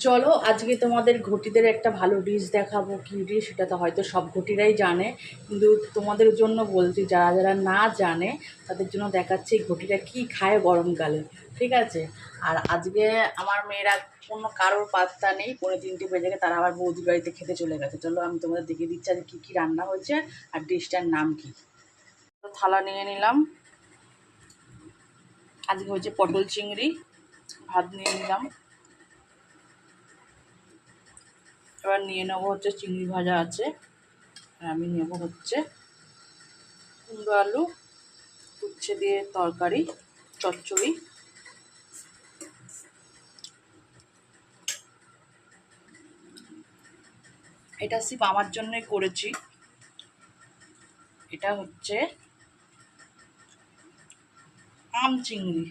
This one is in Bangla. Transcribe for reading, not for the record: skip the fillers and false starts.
চলো আজকে তোমাদের ঘটিদের একটা ভালো ডিশ দেখাবো। কী ডিশ সেটা তো হয়তো সব ঘটিরাই জানে, কিন্তু তোমাদের জন্য বলছি যারা যারা না জানে তাদের জন্য দেখাচ্ছি এই ঘটিটা কী খায় গরমকালে। ঠিক আছে? আর আজকে আমার মেয়েরা কোনো কারোর পাত্তা নেই, 3:45 বেজে গেছে, তারা আবার বৌদির বাড়িতে খেতে চলে গেছে। চলো আমি তোমাদের দেখিয়ে দিচ্ছি আজকে কী কী রান্না হয়েছে আর ডিশটার নাম কী। থালা নিয়ে নিলাম, আজকে হচ্ছে পটল চিংড়ি, ভাত নিয়ে নিলাম। এবার নিয়ে নেবো হচ্ছে চিংড়ি ভাজা আছে, আর আমি নেবো হচ্ছে কুমড়ো আলু উচ্ছে দিয়ে তরকারি, চচ্চড়ি। এটা সিপ আমার জন্যই করেছি। এটা হচ্ছে আম চিংড়ি।